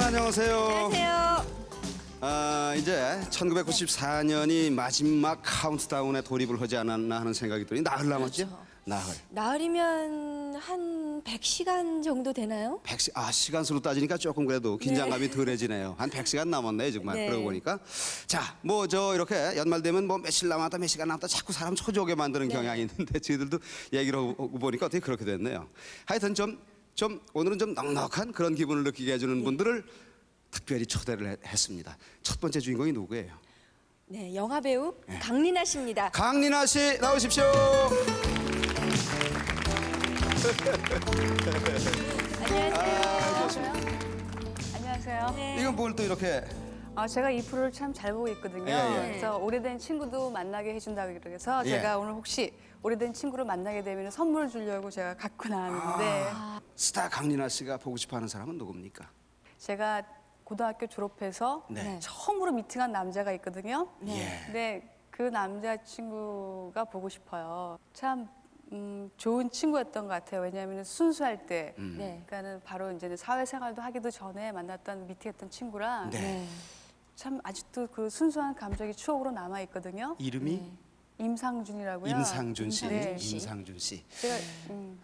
안녕하세요. 안녕하세요. 이제 1994년이 마지막 카운트다운에 돌입을 하지 않았나 하는 생각이 들어요. 나흘 남았죠? 그렇죠. 나흘. 나흘이면 한 100시간 정도 되나요? 100시, 시간수로 따지니까 조금 그래도 긴장감이 덜해지네요. 한 100시간 남았네, 정말. 네. 그러고 보니까. 자, 이렇게 연말되면 며칠 남았다, 몇 시간 남았다 자꾸 사람 초조하게 만드는 경향이 있는데 저희들도 얘기를 하고 보니까 어떻게 그렇게 됐네요. 하여튼 오늘은 좀 넉넉한 그런 기분을 느끼게 해주는 분들을 특별히 초대를 했습니다. 첫 번째 주인공이 누구예요? 네, 영화 배우 강리나 씨입니다. 강리나 씨 나오십시오. 안녕하세요. 안녕하세요. 네. 이건 뭘 또 이렇게 제가 이 프로를 참 잘 보고 있거든요. 예. 그래서 오래된 친구도 만나게 해준다고 그래서 예. 제가 오늘 혹시 오래된 친구를 만나게 되면 선물을 주려고 제가 갖고 나왔는데 스타 강리나 씨가 보고 싶어하는 사람은 누굽니까? 제가 고등학교 졸업해서 네. 처음으로 미팅한 남자가 있거든요. 예. 근데 그 남자친구가 보고 싶어요. 참 좋은 친구였던 것 같아요. 왜냐하면 순수할 때, 네. 그러니까는 바로 이제는 사회생활도 하기도 전에 만났던 미팅했던 친구라 네. 참 아직도 그 순수한 감정이 추억으로 남아 있거든요. 이름이 임상준이라고요. 임상준 씨. 네. 임상준 씨. 제가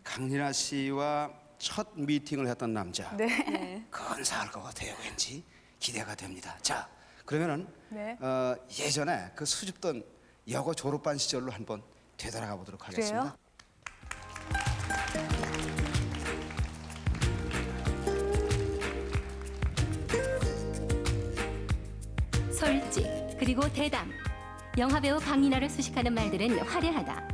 강리나 씨와 첫 미팅을 했던 남자. 네. 근사할 것 같아요. 왠지 기대가 됩니다. 자, 그러면은 네. 예전에 그 수줍던 여고 졸업반 시절로 한번 되돌아가 보도록 하겠습니다. 그래요? 솔직 그리고 대담. 영화배우 강리나를 수식하는 말들은 화려하다.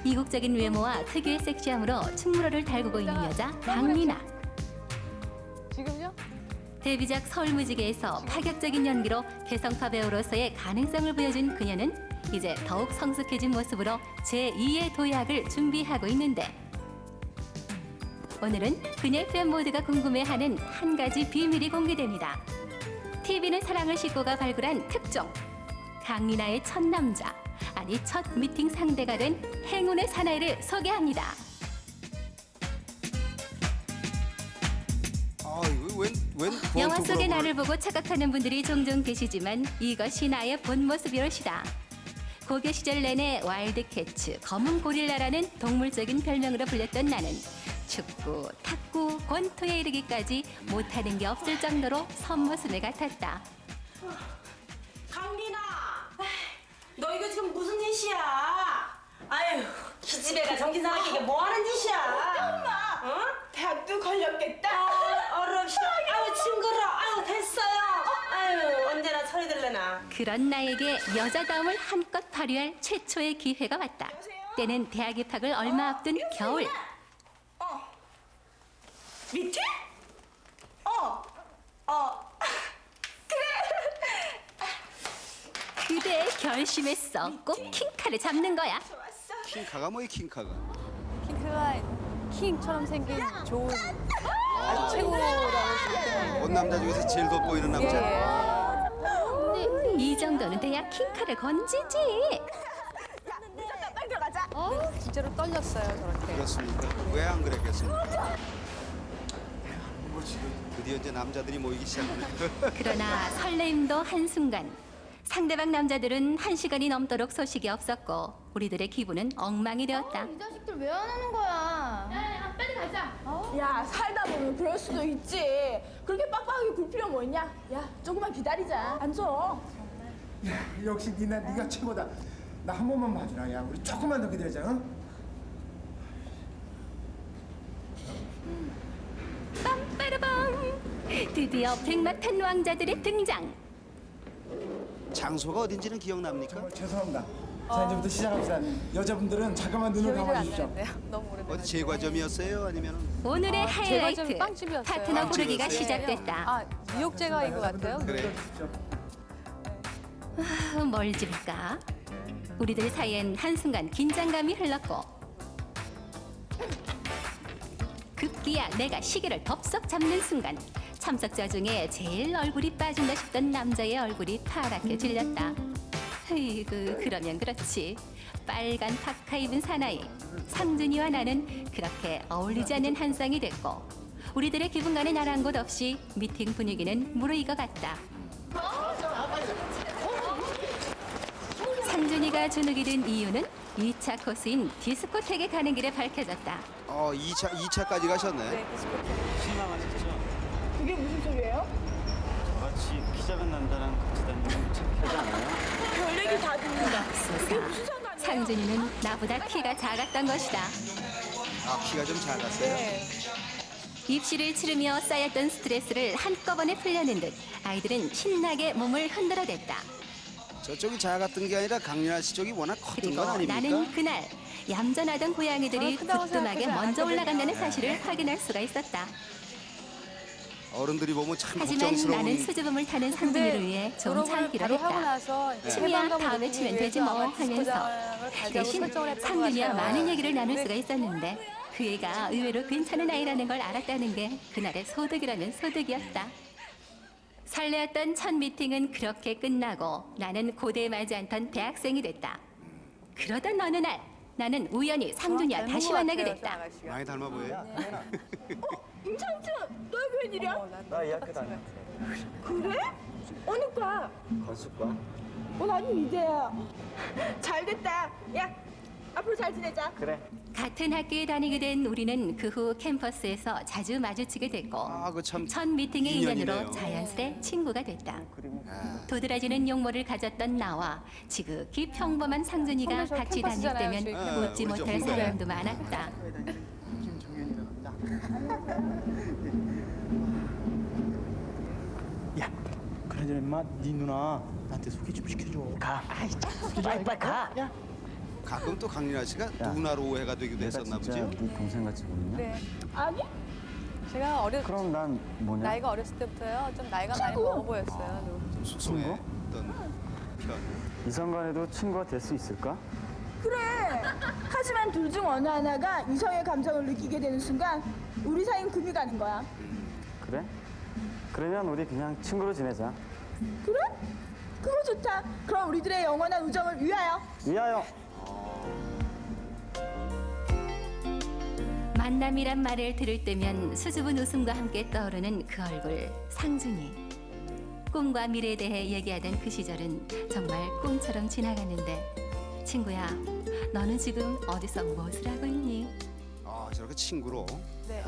이국적인 외모와 특유의 섹시함으로 충무로를 달구고 있는 여자 강리나. 지금요? 데뷔작 서울무지개에서 파격적인 연기로 개성파 배우로서의 가능성을 보여준 그녀는 이제 더욱 성숙해진 모습으로 제2의 도약을 준비하고 있는데 오늘은 그녀의 팬 모두가 궁금해하는 한 가지 비밀이 공개됩니다. TV는 사랑을 싣고가 발굴한 특종 강리나의 첫 남자, 아니 첫 미팅 상대가 된 행운의 사나이를 소개합니다. 이거 웬 영화 속의 나를 보고 착각하는 분들이 종종 계시지만 이것이 나의 본 모습이올시다. 고교 시절 내내 와일드캐츠, 검은 고릴라라는 동물적인 별명으로 불렸던 나는 축구, 탁구, 권투에 이르기까지 못하는 게 없을 정도로 선모습을 같았다. 강리나, 너 이거 지금 무슨 짓이야? 아유, 기집애가 정신 사납게 뭐 하는 짓이야? 엄마, 어? 대학도 걸렸겠다. 어렵시. 아유, 징그러. 아유, 됐어요. 아유, 언제나 처리될래나. 그런 나에게 여자다움을 한껏 발휘할 최초의 기회가 왔다. 때는 대학 입학을 얼마 앞둔 겨울. 밑에? 그대 결심했어. 꼭 킹카를 잡는 거야. 킹카가 뭐이 킹카가? 핑크가 킹처럼 생긴 좋은 아주 최고라고 생각해요. 본 남자 중에서 제일 돋보이는 남자. 이 정도는 돼야 킹카를 건지지. 빨리 들어가자. 진짜로 떨렸어요, 저렇게. 그렇습니까? 왜 안 그랬겠습니까? 드디어 이제 남자들이 모이기 시작하네. 그러나 설레임도 한순간. 상대방 남자들은 1시간이 넘도록 소식이 없었고 우리들의 기분은 엉망이 되었다. 이 자식들 왜 안 하는 거야? 야, 빨리 가자. 야, 살다 보면 그럴 수도 있지. 그렇게 빡빡하게 굴 필요 뭐 있냐? 야, 조금만 기다리자. 앉아. 야, 역시 니나 네가 최고다. 나 한 번만 봐주라. 야, 우리 조금만 더 기다리자. 응? 빰빠르밤. 드디어 백마탄 왕자들의 등장. 장소가 어딘지는 기억납니까? 죄송합니다. 자, 이제부터 시작합시다. 여자분들은 잠깐만 눈을 기억이 안 감아주십시오. 나는데요. 너무 오래돼가지고. 어디 제과점이었어요? 아니면 오늘의 하이라이트. 제과점이 빵집이었어요. 파트너 고르기가 빵집이었어요? 시작됐다. 뉴욕제과인 것 같아요. 그래. 뭘 집을까? 우리들 사이엔 한순간 긴장감이 흘렀고 급기야 내가 시계를 덥석 잡는 순간 참석자 중에 제일 얼굴이 빠진다 싶던 남자의 얼굴이 파랗게 질렸다. 으이구, 그러면 그렇지. 빨간 파카 입은 사나이 상준이와 나는 그렇게 어울리지 않는 한 쌍이 됐고 우리들의 기분과는 나란 곳 없이 미팅 분위기는 무르익어갔다. 상준이가 주눅이 든 이유는 2차 코스인 디스코텍에 가는 길에 밝혀졌다. 2차까지 가셨네. 실망하셨죠? 그게 무슨 소리예요? 저같이 키 작은 남자랑 같이 다니면 창피하지 않아요? 별 얘기 다 듣는다. 그게 무슨 맙소사. 상관이에요? 상준이는 나보다 키가 작았던 것이다. 키가 좀 작았어요. 입시를 치르며 쌓였던 스트레스를 한꺼번에 풀려는 듯 아이들은 신나게 몸을 흔들어댔다. 저쪽이 작았던 게 아니라 강렬한 씨 쪽이 워낙 컸던 그리고 건 아닙니까? 나는 그날 얌전하던 고양이들이 크다고 부뚜하게 생각하지 먼저 않았거든요. 올라간다는 사실을 확인할 수가 있었다. 어른들이 보면 참 하지만 걱정스러운. 나는 수줍음을 타는 상준이를 위해 좀 졸업을 참기로 바로 하고 했다. 나서 취미야 해방감을 다음에 느끼기 치면 되지 위해서 뭐 아마 하면서 디스코장을 가자고 대신 설정을 했던 것 상준이와 같아요. 많은 얘기를 나눌 근데 수가 있었는데 그 애가 의외로 괜찮은 아이라는 걸 알았다는 게 그날의 소득이라면 소득이었다. 설레었던 첫 미팅은 그렇게 끝나고 나는 고대에 맞지 않던 대학생이 됐다. 그러던 어느 날 나는 우연히 상준이와 닮은 다시 것 만나게 같아요, 됐다. 저 아가씨가. 많이 닮아 보여요. 임창춘, 너 여기 웬일이야? 나 이 학교 다녀. 그래? 어느 과? 건축과? 나는 이제야. 잘 됐다. 야, 앞으로 잘 지내자. 그래. 같은 학교에 다니게 된 우리는 그 후 캠퍼스에서 자주 마주치게 됐고 그참 첫 미팅의 인연이네요. 인연으로 자연스레 친구가 됐다. 그림이 도드라지는 용모를 가졌던 나와 지극히 평범한 상준이가 선배 저 같이 다닐 캠퍼스잖아요, 때면 저희 웃지 캠퍼스. 못할 그죠, 사람도 많았다. 김정현이랍니다. 야, 그러자 인마 네 누나 나한테 소개 좀 시켜줘. 가. 아이, 빨리 가. 야. 가끔 또 강렬한 씨가 누나로 오해가 되기도 했었나 보죠. 네 동생 같이 보이냐? 네. 아니? 제가 그럼 난 뭐냐? 나이가 어렸을 때부터요. 좀 나이가 많이 먹어 보였어요. 좀 숙성했던 편. 이성간에도 친구가 될 수 있을까? 그래. 하지만 둘 중 어느 하나가 이성의 감정을 느끼게 되는 순간 우리 사이는 금이 가는 거야. 그래? 그러면 우리 그냥 친구로 지내자. 그래? 그거 좋다. 그럼 우리들의 영원한 우정을 위하여. 위하여. 만남이란 말을 들을 때면 수줍은 웃음과 함께 떠오르는 그 얼굴 상준이. 꿈과 미래에 대해 얘기하던 그 시절은 정말 꿈처럼 지나갔는데 친구야 너는 지금 어디서 무엇을 하고 있니? 저렇게 친구로. 네.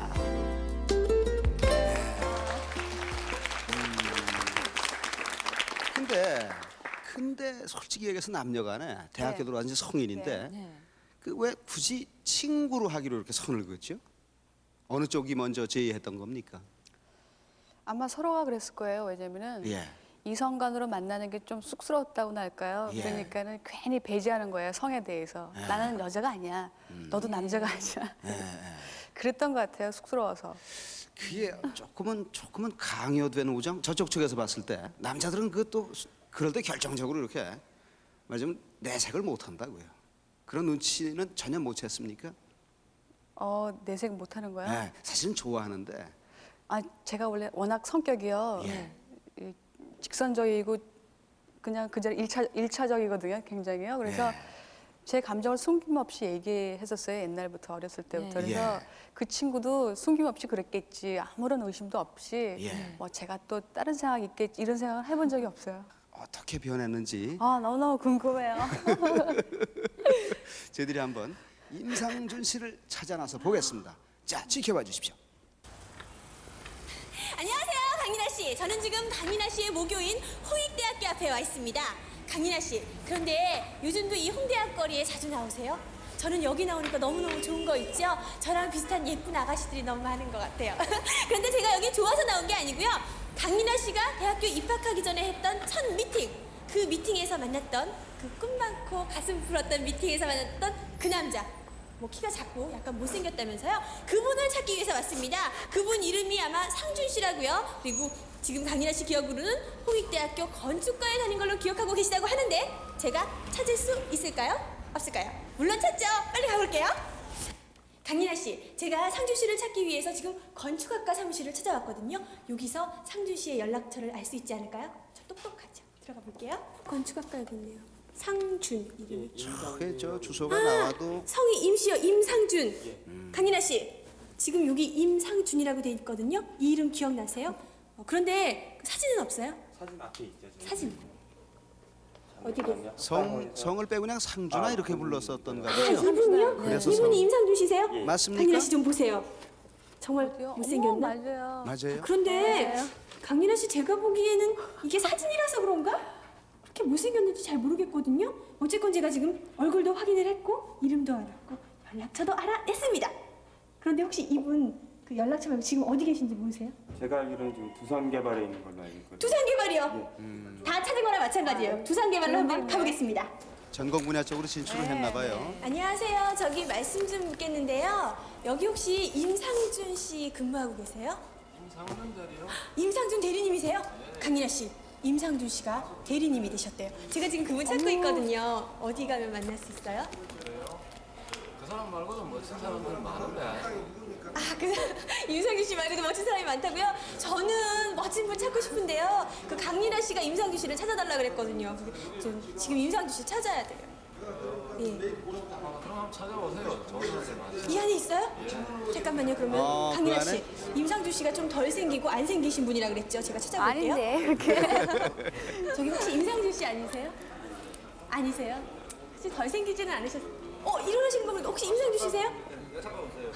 근데 솔직히 얘기해서 남녀간에 대학교 네. 들어간 지 성인인데 그 왜 굳이 친구로 하기로 이렇게 선을 그었죠? 어느 쪽이 먼저 제의했던 겁니까? 아마 서로가 그랬을 거예요. 왜냐면은 예. 이성 간으로 만나는 게 좀 쑥스러웠다고나 할까요? 예. 그러니까는 괜히 배제하는 거예요. 성에 대해서. 나는 여자가 아니야. 너도 남자가 아니야. 그랬던 것 같아요. 쑥스러워서. 그게 조금은 강요된 우정? 저쪽 측에서 봤을 때 남자들은 그것도 그럴 때 결정적으로 이렇게 말하자면 내색을 못 한다고요. 그런 눈치는 전혀 못 챘습니까? 내색 못 하는 거야? 네, 사실은 좋아하는데. 제가 원래 워낙 성격이요. 이 직선적이고 그냥 그 자리 일차적이거든요. 굉장히요. 그래서 제 감정을 숨김없이 얘기했었어요. 옛날부터 어렸을 때부터. 그래서 그 친구도 숨김없이 그랬겠지. 아무런 의심도 없이 뭐 제가 또 다른 생각이 있겠지. 이런 생각을 해본 적이 없어요. 어떻게 변했는지 너무너무 궁금해요. 저희들이 한번 임상준 씨를 찾아 나서 보겠습니다. 자, 지켜봐 주십시오. 안녕하세요, 강민아 씨. 저는 지금 강민아 씨의 모교인 홍익대학교 앞에 와 있습니다. 강민아 씨, 그런데 요즘도 이 홍대앞 거리에 자주 나오세요? 저는 여기 나오니까 너무너무 좋은 거 있죠? 저랑 비슷한 예쁜 아가씨들이 너무 많은 것 같아요. 그런데 제가 여기 좋아서 나온 게 아니고요. 강민아 씨가 대학교 입학하기 전에 했던 첫 미팅, 그 미팅에서 만났던 그 꿈 많고 가슴 불었던 미팅에서 만났던 그 남자. 뭐 키가 작고 약간 못생겼다면서요? 그분을 찾기 위해서 왔습니다. 그분 이름이 아마 상준 씨라고요. 그리고 지금 강민아 씨 기억으로는 홍익대학교 건축과에 다닌 걸로 기억하고 계시다고 하는데 제가 찾을 수 있을까요? 없을까요? 물론 찾죠. 빨리 가볼게요. 강민아 씨, 제가 상준 씨를 찾기 위해서 지금 건축학과 사무실을 찾아왔거든요. 여기서 상준 씨의 연락처를 알 수 있지 않을까요? 저 똑똑하죠. 들어가 볼게요. 건축학과 여기 있네요. 상준 이름이. 저게 저 주소가 나와도 성이 임씨요, 임상준. 강민아 씨, 지금 여기 임상준이라고 돼 있거든요. 이 이름 기억나세요? 그런데 사진은 없어요? 사진 앞에 있죠. 사진. 어디 계세요? 성을 빼고 그냥 상준아 이렇게 불렀었던 거 아, 같죠? 이분이요? 그래서 이분이 임상준 씨세요? 맞습니까? 강민아 씨 좀 보세요. 정말 어머, 못생겼나? 맞아요. 맞아요. 그런데 강민아 씨 제가 보기에는 이게 사진이라서 그런가? 그렇게 못생겼는지 잘 모르겠거든요. 어쨌건 제가 지금 얼굴도 확인을 했고 이름도 알았고 연락처도 알아냈습니다. 그런데 혹시 이분 그 연락처 말고 지금 어디 계신지 모르세요? 제가 알기로는 지금 두산개발에 있는 걸로 알고 있거든요. 두산개발이요. 다 찾은 거나 마찬가지예요. 두산개발로 한번 가보겠습니다. 전공 분야 쪽으로 진출을 했나 봐요. 안녕하세요. 저기 말씀 좀 묻겠는데요. 여기 혹시 임상준 씨 근무하고 계세요? 임상준 대리요? 임상준 대리님이세요? 강민아 씨, 임상준 씨가 대리님이 되셨대요. 제가 지금 그분 찾고 있거든요. 어디 가면 만날 수 있어요? 그 사람 말고도 멋진 사람들 많은데. 아, 임상준 씨 말고도 멋진 사람이 많다고요? 저는 멋진 분 찾고 싶은데요. 그 강민아 씨가 임상준 씨를 찾아달라 그랬거든요. 지금 임상준 씨 찾아야 돼요. 예. 그럼 한번 찾아보세요. 좋은 사람들 많지. 이 안에 있어요? 잠깐만요. 그러면 강민아 그 씨, 임상준 씨가 좀 덜 생기고 안 생기신 분이라 그랬죠? 제가 찾아볼게요. 아닌데 이렇게. 저기 혹시 임상준 씨 아니세요? 아니세요? 혹시 덜 생기지는 않으셨어요? 일어나신 거면 혹시 임상준 씨세요? 네, 찾아보세요.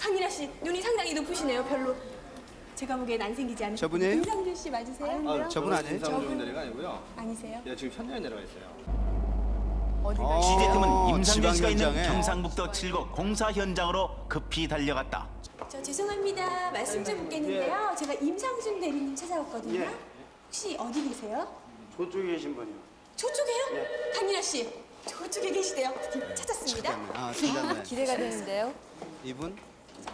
강민아 씨, 눈이 상당히 높으시네요. 별로 제가 보기엔 안 생기지 않으세요? 저분이에요? 임상준 씨 맞으세요? 저분 아니에요? 임상준 대리가 아니고요. 아니세요? 예, 지금 현장에 내려가 있어요. 어디가? 취재팀은 임상준 씨가 있는 지방 현장에. 경상북도 칠곡 공사 현장으로 급히 달려갔다. 저 죄송합니다. 말씀 좀 묻겠는데요. 제가 임상준 대리님 찾아왔거든요. 혹시 어디 계세요? 저쪽에 계신 분이요. 저쪽에요? 강민아 씨, 저쪽에 계시대요. 드디어 찾았습니다. 찾았네. 기대가 되는데요. 이분?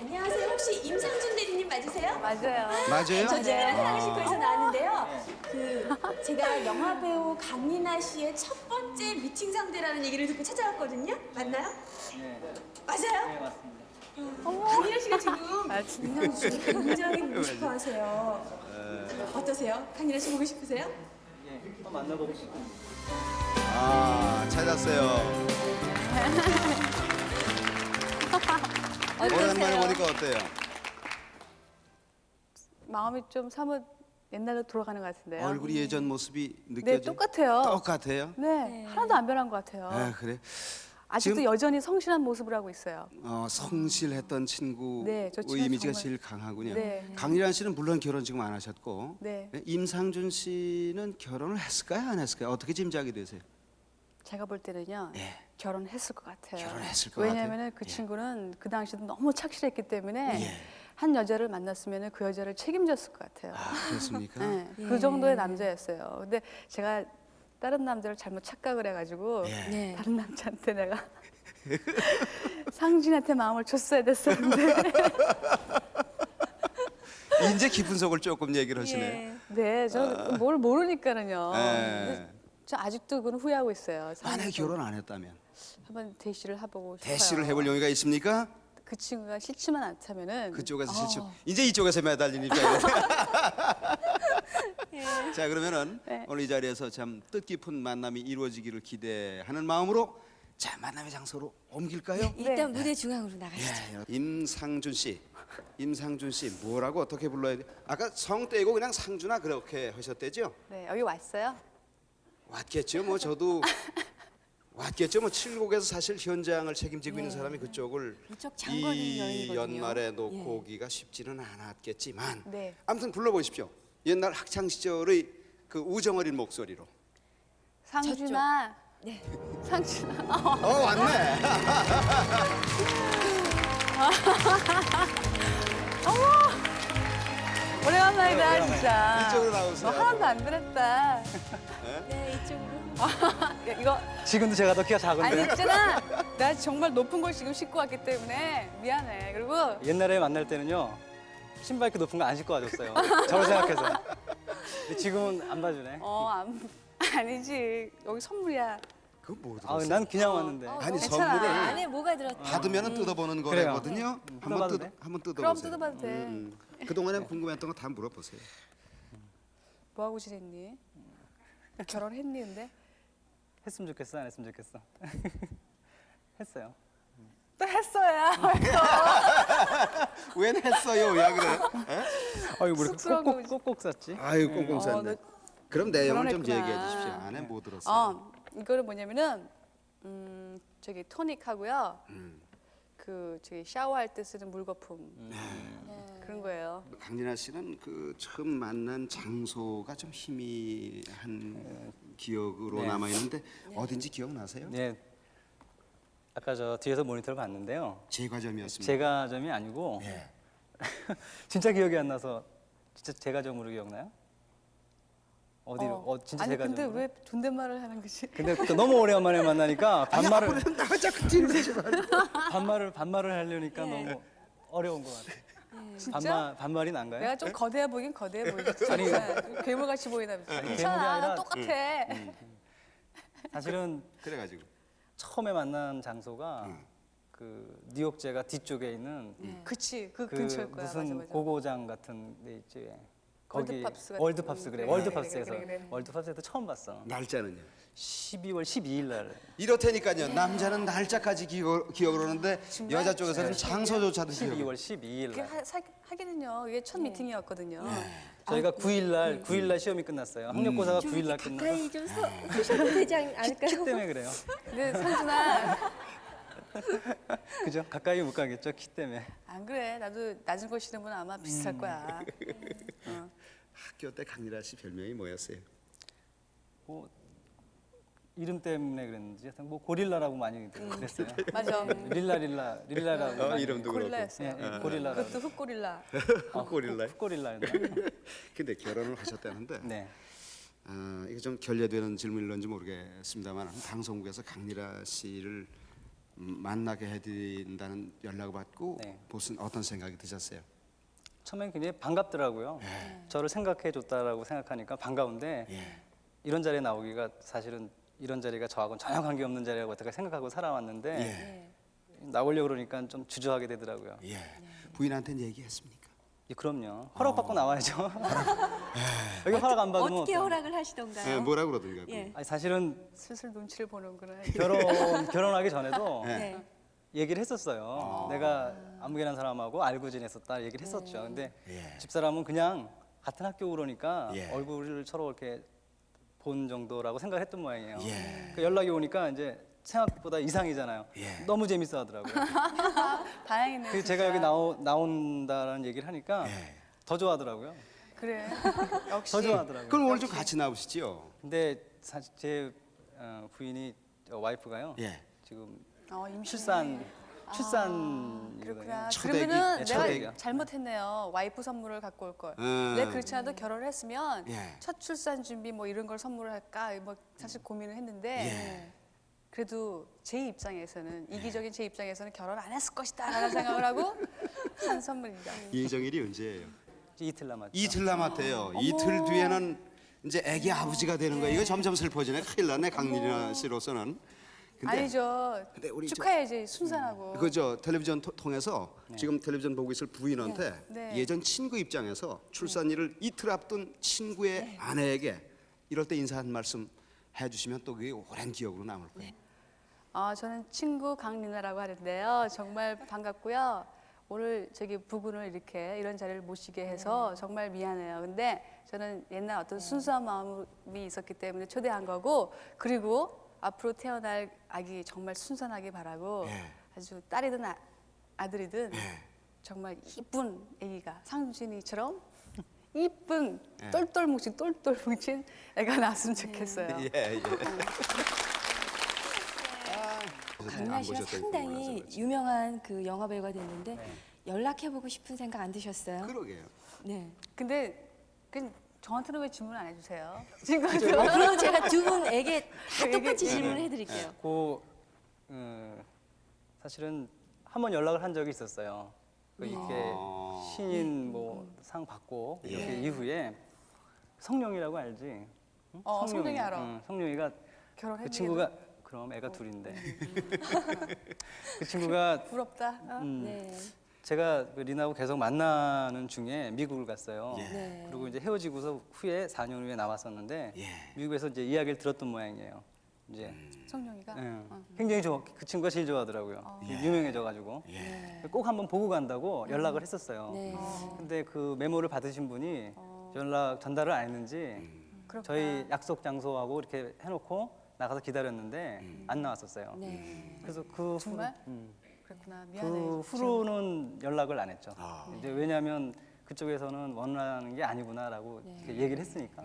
안녕하세요. 혹시 임상준 대리님 맞으세요? 맞아요. 맞아요? 저 지금 사랑식구에서 나왔는데요. 제가 영화 배우 강민아 씨의 첫 번째 미팅 상대라는 얘기를 듣고 찾아왔거든요. 맞나요? 네. 맞아요? 네, 맞습니다. 강민아 씨가 지금 임상준 씨 굉장히 보고 싶어 하세요. 어떠세요? 강민아 씨 보고 싶으세요? 예, 한번 만나보고 싶어요. 찾았어요. 오랜만에 보니까 어때요? 마음이 좀 사뭇 옛날로 돌아가는 것 같은데요. 얼굴이 예전 모습이 느껴져? 네, 똑같아요. 똑같아요? 네, 하나도 안 변한 것 같아요. 아, 그래? 아직도 지금- 여전히 성실한 모습을 하고 있어요. 성실했던 친구의 네, 저 친구 이미지가 정말- 제일 강하군요. 네. 강일환 씨는 물론 결혼 지금 안 하셨고 네. 임상준 씨는 결혼을 했을까요? 안 했을까요? 어떻게 짐작이 되세요? 제가 볼 때는요. 예. 결혼했을 것 같아요. 결혼했을 것 왜냐하면 같아요? 그 예. 친구는 그 당시에도 너무 착실했기 때문에 예. 한 여자를 만났으면 그 여자를 책임졌을 것 같아요. 그렇습니까? 네, 그 정도의 남자였어요. 근데 제가 다른 남자를 잘못 착각을 해가지고 네. 다른 남자한테 내가 상진한테 마음을 줬어야 됐었는데. 이제 깊은 속을 조금 얘기를 하시네요. 네, 저는 뭘 모르니까는요. 예. 근데 저 아직도 그건 후회하고 있어요. 만약에 결혼 안 했다면 한번 대시를 해보고 싶어요. 대시를 해볼 용의가 있습니까? 그 친구가 싫지만 않다면은 그쪽에서 실수. 이제 이쪽에서 매달리니까. 자, 그러면은 네. 오늘 이 자리에서 참 뜻깊은 만남이 이루어지기를 기대하는 마음으로 자, 만남의 장소로 옮길까요? 일단 무대 중앙으로 나가시죠. 임상준 씨. 임상준 씨 뭐라고 어떻게 불러야 돼? 아까 성 떼고 그냥 상준아 그렇게 하셨대죠? 네, 여기 왔어요. 왔겠죠. 뭐 저도 왔겠죠. 뭐 칠곡에서 사실 현장을 책임지고 있는 사람이 그쪽을 이쪽 장거리 이 여행이거든요. 연말에 놓고 오기가 쉽지는 않았겠지만 네. 아무튼 불러보십시오. 옛날 학창 시절의 그 우정 어린 목소리로. 상준아. 네. 상준아. 왔네. 오래간만이다 진짜. 이쪽으로 나오세요. 너 하나도 안 그랬다. 네, 이쪽으로. 이거 지금도 제가 더 키가 작은데. 아니 있잖아. 나 정말 높은 걸 지금 신고 왔기 때문에 미안해. 그리고 옛날에 만날 때는요. 신발 이렇게 높은 거 안 신고 와줬어요. 저를 생각해서. 근데 지금은 안 봐주네. 아니지. 여기 선물이야. 그거 뭐 아, 들었어요? 난 그냥 왔는데. 아니 괜찮아. 선물을 안에 뭐가 들었다? 받으면 뜯어보는 그래요. 거거든요. 뜯어봐도 돼? 한번 뜯어보세요. 그럼 뜯어봐도 돼. 그동안에 궁금했던 거 다 물어보세요. 뭐 하고 지냈니? 결혼했니 근데? 했으면 좋겠어, 안 했으면 좋겠어. 했어요. 또 했어야. 웬 했어요? 야 그래? 에? 아유 뭐 이렇게 쑥스러운 꼭꼭 쌌지? 아유 꽁꽁 쌌네. 그럼 내용을 좀 결혼했구나. 얘기해 주십시오. 안에 뭐 들었어요? 이거는 뭐냐면은 저기 토닉하고요. 그 저기 샤워할 때 쓰는 물거품 그런 거예요. 강진아 씨는 그 처음 만난 장소가 좀 희미한 기억으로 네. 남아 있는데 어딘지 기억나세요? 네. 아까 저 뒤에서 모니터를 봤는데요. 제과점이었습니다. 제과점이 아니고 예. 진짜 기억이 안 나서 진짜 제과점으로 기억나요? 어디로? 진짜 아니 제과점으로? 근데 왜 존댓말을 하는 거지? 근데 또 너무 오래간만에 만나니까 반말을 앞으로 좀 나가자 그치는 반말을 하려니까 너무 어려운 것 같아요. 진짜? 반말이 난가요? 내가 좀 거대해 보긴 거대해 보이지. 아니, 괴물같이 보이나 보지. 괴물이 괜찮아, 아니라- 똑같아. 사실은 그래가지고 처음에 만난 장소가 그 뉴욕제가 뒤쪽에 있는 그치, 그 그 근처일 거야. 무슨 맞아, 맞아. 고고장 같은 데 있지. 왜. 거기 월드팝스 같은 월드팝스 그래. 그래, 월드팝스에서 그래. 월드팝스에서 처음 봤어. 날짜는요? 12월 12일 날. 이렇다니까요. 남자는 날짜까지 기억을 하는데 여자 쪽에서는 장소조차도 기억. 12월 12일 그게 날. 하기는요. 이게 첫 미팅이었거든요. 저희가 9일 날 시험이 끝났어요. 학력고사가 9일 날 끝나서. 가까이 좀 서셔도 되지 않을까요? 키 때문에 그래요. 근데 상준아, 그죠? 가까이 못 가겠죠? 키 때문에. 안 그래. 나도 낮은 거 싫으면 아마 비슷할 거야. 학교 때 강리라 씨 별명이 뭐였어요? 뭐 이름 때문에 그랬는지 하여튼 뭐 고릴라라고 많이 그랬어요. 맞아. 릴라라고. 많이 이름도 고릴라였어요. 예, 고릴라라고. 그것도 흑고릴라. 고릴라. 흑고릴라였나? 근데 결혼을 하셨다는데 네. 이게 좀 결례되는 질문일런지 모르겠습니다만 방송국에서 강리라 씨를 만나게 해드린다는 연락을 받고 네. 무슨 어떤 생각이 드셨어요? 처음엔 굉장히 반갑더라고요. 저를 생각해 줬다라고 생각하니까 반가운데 이런 자리에 나오기가 사실은 이런 자리가 저하고는 전혀 관계없는 자리라고 어떻게 생각하고 살아왔는데 나오려고 그러니까 좀 주저하게 되더라고요. 부인한테는 얘기했습니까? 예, 그럼요. 허락받고 나와야죠. 여기 허락 안 받으면 어떻게 어떡해요? 허락을 하시던가요? 뭐라 그러던가요? 예. 아니, 사실은 슬슬 눈치를 보는구나. 결혼하기 전에도 네. 얘기를 했었어요. 내가 아무개란 사람하고 알고 지냈었다 얘기를 했었죠. 근데 집사람은 그냥 같은 학교 그러니까 얼굴을 서로 이렇게 본 정도라고 생각을 했던 모양이에요. 그 연락이 오니까 이제 생각보다 이상이잖아요. 너무 재밌어 하더라고요. 다행이네. 그래서 제가 여기 나온다라는 얘기를 하니까 더 좋아하더라고요. 그래. 역시. 더 좋아하더라고요. 그럼 오늘 좀 같이 나오시죠. 근데 사실 제 부인이 와이프가요. 지금 출산이거든요. 그렇구나. 초대기? 그러면은 네, 내가 초대기요. 잘못했네요. 와이프 선물을 갖고 올 걸. 내가 그렇지 않아도 결혼을 했으면 첫 출산 준비 뭐 이런 걸 선물을 할까 뭐 사실 고민을 했는데 그래도 제 입장에서는 이기적인 제 입장에서는 결혼 안 했을 것이다라는 생각을 하고 산 선물입니다. 예정일이 언제예요? 이틀 남았죠. 이틀 남았대요. 이틀 뒤에는 이제 아기 아버지가 되는 거예요. 이거 점점 슬퍼지네. 큰일 났네. 강리라 씨로서는. 근데 아니죠. 근데 우리 축하해야지 순산하고. 그저 텔레비전 통해서 지금 텔레비전 보고 있을 부인한테 네. 예전 친구 입장에서 출산일을 이틀 앞둔 친구의 아내에게 이럴 때 인사 한 말씀 해주시면 또 그게 오랜 기억으로 남을 거예요. 저는 친구 강리나라고 하는데요. 정말 반갑고요. 오늘 저기 부군을 이렇게 이런 자리를 모시게 해서 정말 미안해요. 근데 저는 옛날 어떤 순수한 마음이 있었기 때문에 초대한 거고 그리고 앞으로 태어날 아기 정말 순산하기 바라고 아주 딸이든 아들이든 정말 이쁜 아기가 상준이처럼 이쁜 똘똘 뭉친 애가 낳았으면 좋겠어요. 강민아 씨가 상당히 유명한 그 영화 배우가 됐는데 연락해보고 싶은 생각 안 드셨어요? 그러게요. 네. 근데 저한테는 왜 질문 안 해주세요? 그럼 제가 두 분에게 다 똑같이 질문을 해드릴게요. 사실은 한 번 연락을 한 적이 있었어요. 이렇게 신인 뭐 상 받고 이렇게 이후에 성룡이라고 알지? 응? 성룡이 알아. 성룡이가 결혼했니? 그 친구가 그럼 애가 둘인데 그 친구가 부럽다. 네. 제가 그 리나하고 계속 만나는 중에 미국을 갔어요. 네. 그리고 이제 헤어지고서 후에 4년 후에 나왔었는데 미국에서 이제 이야기를 들었던 모양이에요. 이제 성룡이가. 예, 굉장히 그 친구가 제일 좋아하더라고요. 유명해져가지고 꼭 한번 보고 간다고 연락을 했었어요. 네. 근데 그 메모를 받으신 분이 연락 전달을 안 했는지 저희 약속 장소하고 이렇게 해놓고 나가서 기다렸는데 안 나왔었어요. 네. 그래서 그 정말? 그렇구나. 미안해. 그 후로는 연락을 안 했죠. 이제 왜냐하면 그쪽에서는 원하는 게 아니구나라고 이렇게 얘기를 했으니까.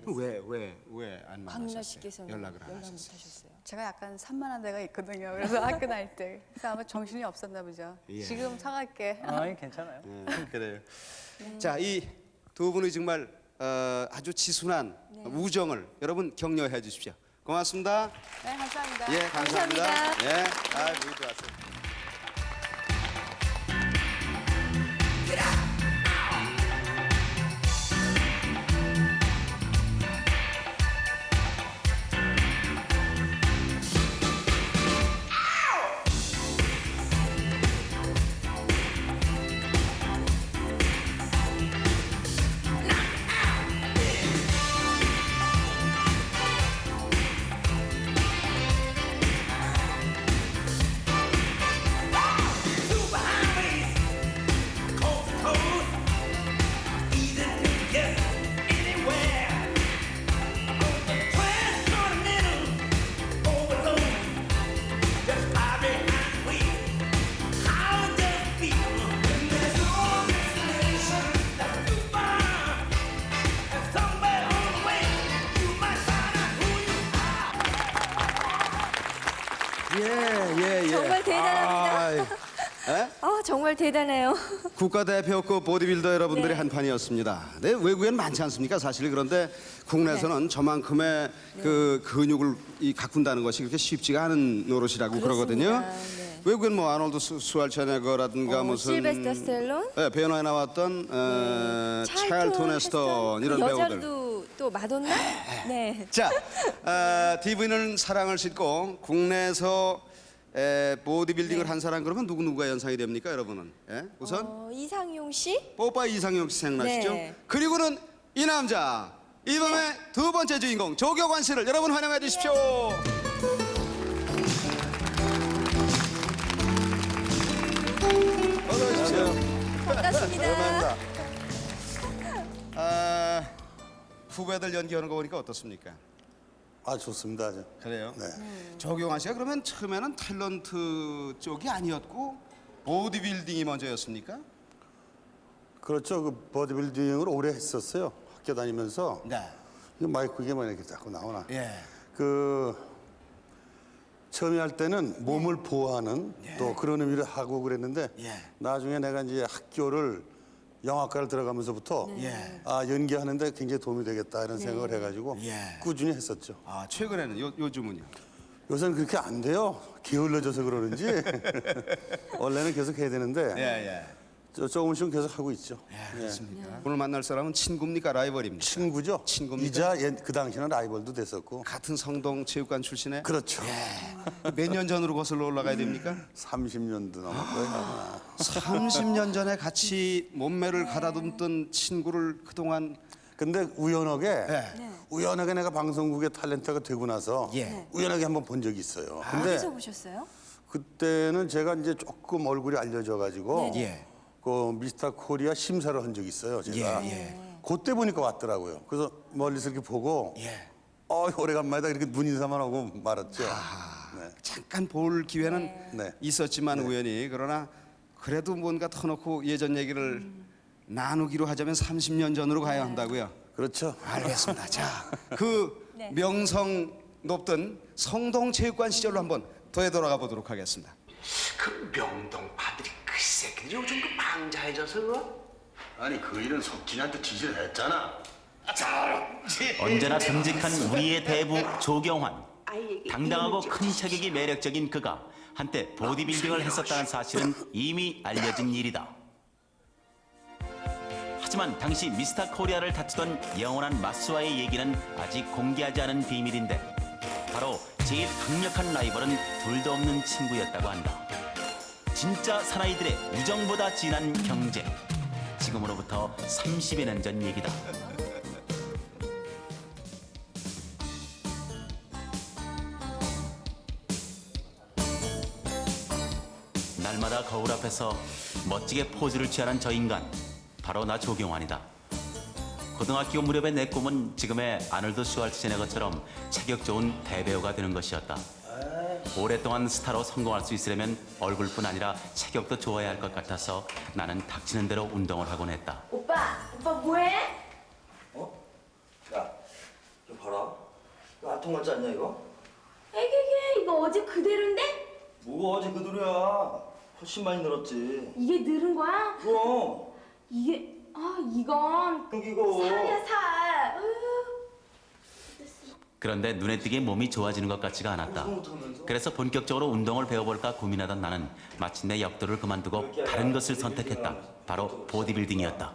왜 안 강민아 만나셨어요? 씨께서는 연락을 안 못 하셨어요. 하셨어요. 제가 약간 산만한 데가 있거든요. 그래서 학교 다닐 때. 그래서 아마 정신이 없었나 보죠. 예. 지금 사갈게. 아니 괜찮아요. 그래요. 자, 이 두 분의 정말 아주 지순한 우정을 여러분 격려해 주십시오. 고맙습니다. 네, 감사합니다. 예, 감사합니다. 감사합니다. 예, 모두 좋았어요. 정말 대단합니다. 정말 대단해요. 국가대표급 보디빌더 여러분들의 네. 한판이었습니다. 네, 외국엔 많지 않습니까? 사실 그런데 국내에서는 저만큼의 그 근육을 가꾼다는 것이 그렇게 쉽지가 않은 노릇이라고 그러거든요. 네. 외국엔 뭐 아놀드 스왈체네거라든가 무슨 실베스터 스텔론, 네, 베너에 나왔던 찰튼 헤스턴 이런 배우들. 여자로도 또 마돈나? 네. 자, DV는 사랑을 싣고 국내에서 보디빌딩을 한 사람 그러면 누구가 연상이 됩니까, 여러분은? 예? 우선 이상용 씨? 뽀빠 이상용 씨 생각나시죠? 네. 그리고는 이 남자 이 밤의 두 번째 주인공 조교관 씨를 여러분 환영해 주십시오. 어서 오십시오. 반갑습니다. 후배들 연기하는 거 보니까 어떻습니까? 아 좋습니다. 아주. 그래요? 네. 조경환 씨가 그러면 처음에는 탤런트 쪽이 아니었고 보디빌딩이 먼저였습니까? 그렇죠. 그 보디빌딩을 오래 했었어요. 학교 다니면서. 네. 이거 마이크 이게 뭐 이렇게 자꾸 나오나? 예. 그 처음에 할 때는 몸을 보호하는 또 그런 의미를 하고 그랬는데 나중에 내가 이제 학교를 영화과를 들어가면서부터 연기하는데 굉장히 도움이 되겠다 이런 생각을 해가지고 꾸준히 했었죠. 아 최근에는 요즘은요? 요새는 그렇게 안 돼요. 게을러져서 그러는지 원래는 계속 해야 되는데 조금씩은 계속 하고 있죠. 그렇습니까? 오늘 만날 사람은 친구입니까 라이벌입니까? 친구죠. 친구입니까? 이자 그 당시에는 라이벌도 됐었고. 같은 성동 체육관 출신에? 그렇죠. 몇 년 전으로 거슬러 올라가야 됩니까? 30년도 넘었고요. 30년 전에 같이 몸매를 가다듬던 친구를 그동안 근데 우연하게 내가 방송국의 탤런트가 되고 나서 우연하게 한번 본 적이 있어요. 근데 어디서 보셨어요? 그때는 제가 이제 조금 얼굴이 알려져 가지고 그 미스터 코리아 심사를 한 적이 있어요. 제가 그때 보니까 왔더라고요. 그래서 멀리서 이렇게 보고 오래간만이다 이렇게 눈인사만 하고 말았죠. 잠깐 볼 기회는 있었지만 우연히 그러나 그래도 뭔가 터놓고 예전 얘기를 나누기로 하자면 30년 전으로 가야 한다고요. 그렇죠. 알겠습니다. 자, 그 명성 높던 성동체육관 시절로 한번 더 돌아가 보도록 하겠습니다. 그 명동파들이 글쎄 요즘 그 망자해져서 아니 그 일은 석진이한테 지시를 했잖아. 언제나 듬직한 우리의 대부 조경환. 당당하고 큰 체격이 매력적인 그가 한때 보디빌딩을 했었다는 사실은 이미 알려진 일이다. 하지만 당시 미스터 코리아를 다투던 영원한 마스와의 얘기는 아직 공개하지 않은 비밀인데 바로 제일 강력한 라이벌은 둘도 없는 친구였다고 한다. 진짜 사나이들의 우정보다 진한 경제. 지금으로부터 30여 년 전 얘기다. 날마다 거울 앞에서 멋지게 포즈를 취하는 저 인간, 바로 나 조경환이다. 고등학교 무렵의 내 꿈은 지금의 아놀드 슈왈츠제네거 것처럼 체격 좋은 대배우가 되는 것이었다. 오랫동안 스타로 성공할 수 있으려면 얼굴뿐 아니라 체격도 좋아야 할 것 같아서 나는 닥치는 대로 운동을 하곤 했다. 오빠 뭐해? 야, 이거 봐라. 이거 안 통맞지 않냐 이거? 에게게 이거 어제 그대로인데? 뭐가 어제 그 노래야? 훨씬 많이 늘었지. 이게 늘은 거야? 그럼. 이게 이건 이거. 살이야 살. 그런데 눈에 띄게 몸이 좋아지는 것 같지가 않았다. 그래서 본격적으로 운동을 배워볼까 고민하던 나는 마침내 역도를 그만두고 다른 것을 선택했다. 바로 보디빌딩이었다.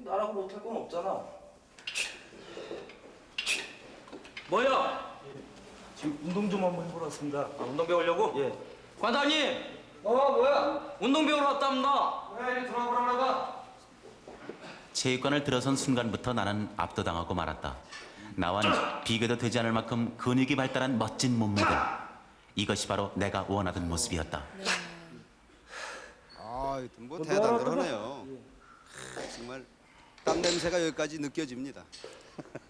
나라고 못할 건 없잖아. 뭐야? 지금 운동 좀 한번 해보러 왔습니다. 운동 배우려고? 예. 관장님! 뭐야? 운동 배우러 왔답니다. 왜 들어와보라가? 체육관을 들어선 순간부터 나는 압도당하고 말았다. 나와는 비교도 되지 않을 만큼 근육이 발달한 멋진 몸매들. 이것이 바로 내가 원하던 모습이었다. 뭐 대단들 하네요. 정말 땀 냄새가 여기까지 느껴집니다.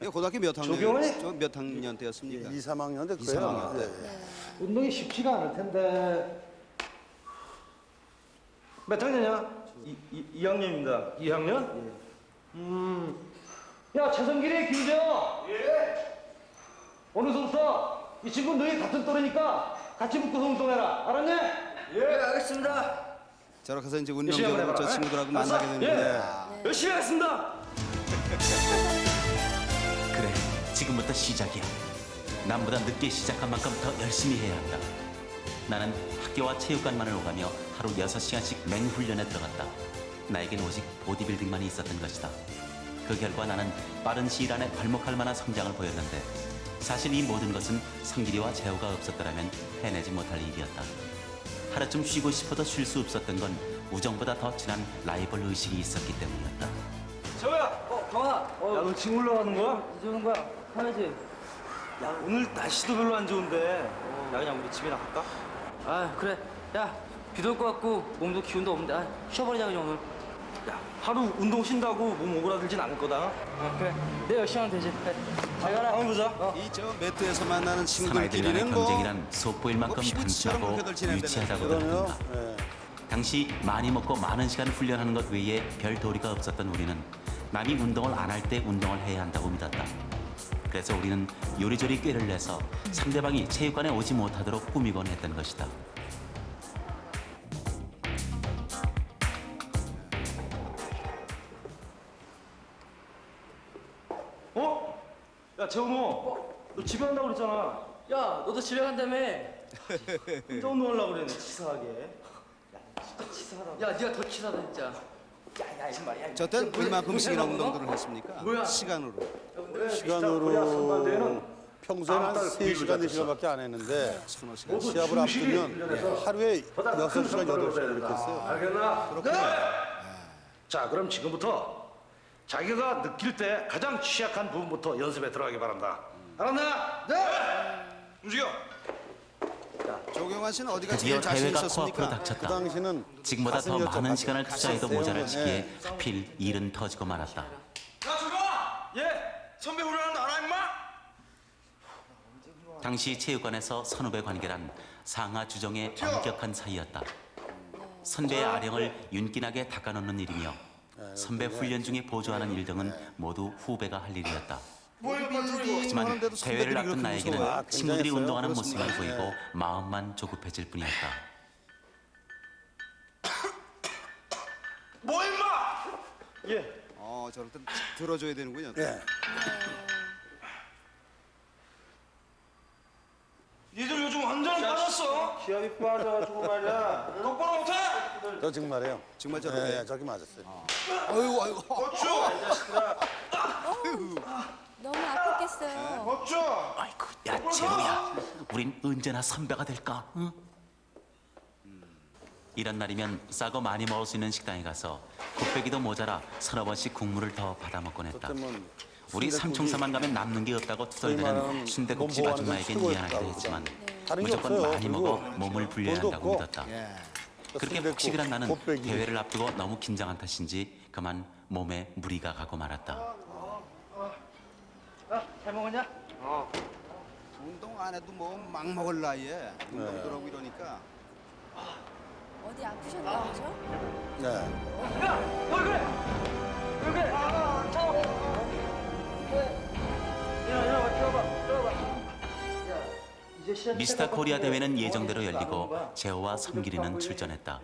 이거 고등학교 몇 학년? 조경환이? 몇 학년 때였습니까? 2, 3학년 때 2, 3학년 때. 운동이 쉽지가 않을 텐데. 몇 학년이야? 2학년입니다. 2학년? 야, 최성길이 김재호. 예. 어느 선수? 이 친구 너희 같은 또래니까 같이 붙고서 운동해라. 알았냐? 예, 알겠습니다. 저렇게 해서 이제 열심히 한번 운동적으로 저 해봐라. 친구들하고 알았어? 만나게 되는데 예. 열심히 하겠습니다. 그래, 지금부터 시작이야. 남보다 늦게 시작한 만큼 더 열심히 해야 한다. 나는 학교와 체육관만을 오가며 하루 6시간씩 맹훈련에 들어갔다. 나에겐 오직 보디빌딩만이 있었던 것이다. 그 결과 나는 빠른 시일 안에 괄목할 만한 성장을 보였는데 사실 이 모든 것은 성길이와 재호가 없었더라면 해내지 못할 일이었다. 하루쯤 쉬고 싶어도 쉴 수 없었던 건 우정보다 더 진한 라이벌 의식이 있었기 때문이었다. 재호야, 강아. 야, 너 지금 올라가는 거야? 이제 오는 거야. 가야지. 야, 오늘 날씨도 별로 안 좋은데. 야, 그냥 우리 집에 나갈까? 그래. 야, 비도 올 것 같고 몸도 기운도 없는데 쉬어버리자 그냥 오늘. 야, 하루 운동 쉰다고 몸 오그라들진 않을 거다. 그래. 내일 열심히 하면 되지. 그래. 잘 가라. 한번 보자. 이 저 매트에서 만나는 사나이들 간의 친구들끼리는 뭐 경쟁이란 돋보일 만큼 피부치처럼 단순하고 그렇게들 지낸다는 유치하다고 들었다. 당시 많이 먹고 많은 시간 훈련하는 것 외에 별 도리가 없었던 우리는 남이 운동을 안 할 때 운동을 해야 한다고 믿었다. 그래서 우리는 요리조리 꾀를 내서 상대방이 체육관에 오지 못하도록 꾸미곤 했던 것이다. 어? 야, 재호 너 집에 간다고 그랬잖아. 야, 너도 집에 간다며. 혼자 운동하려고 그랬네, 치사하게. 야, 진짜 치사하다. 야, 네가 더 치사하다 진짜. 야, 정말. 저땐 얼마큼씩이나 운동들을 했습니까? 뭐야? 시간으로. 시간으로 평소에는 한 3시간, 4시간밖에 안 했는데 시합을 앞두면 하루에 6시간, 8시간 이렇게 했어요. 알겠나? 네. 자, 그럼 지금부터 자기가 느낄 때 가장 취약한 부분부터 연습에 들어가기 바란다. 알았나? 네. 움직여. 조경환 씨는 어디가 드디어 제일 자신 대회가 있었습니까? 코앞으로 닥쳤다. 그 당시는 지금보다 더 가슴이었죠, 많은 가슴. 시간을 투자해도 가슴 모자랄 때문에. 시기에 하필 일은 터지고 말았다. 야, 조경아! 예! 선배 훈련하는 거 알아, 임마? 당시 체육관에서 선후배 관계란 상하 주정의 엄격한 사이였다. 선배의 아령을 윤기나게 닦아놓는 일이며 선배 훈련 중에 보조하는 일 등은 모두 후배가 할 일이었다. 하지만 대회를 앞둔 나에게는 친구들이 운동하는 모습만 보이고 마음만 조급해질 뿐이었다. 뭐, 임마! 예. 저럴 때 들어줘야 되는군요. 예. 니들 요즘 완전히 빠졌어. 기합이 빠져가지고 말이야. 똑바로 못해? 저 정말이에요. 정말 저렇게? 예, 저기 맞았어요. 아이고. 어쭈! 너무 아팠겠어요. 어쭈! 아이고, 야 재호야, 우린 언제나 선배가 될까? 응? 이런 날이면 싸고 많이 먹을 수 있는 식당에 가서 곱빼기도 모자라 서너 번씩 국물을 더 받아 먹곤 했다. 우리 삼총사만 가면 남는 게 없다고 투덜대는 순대국집 아줌마에겐 미안하기도 했지만 다른 게 무조건 없어요. 많이 그리고 먹어 몸을 불려야 돌도 한다고 없고. 믿었다. 예. 그렇게 순댓국, 폭식이란 나는 곱빼기. 대회를 앞두고 너무 긴장한 탓인지 그만 몸에 무리가 가고 말았다. 잘 먹었냐? 운동 안 해도 뭐 막 먹을 나이에 운동 들어오고 이러니까. 어디 아프셨나 보죠? 네. 미스터 코리아 대회는 예정대로 열리고 재호와 성길이는 출전했다.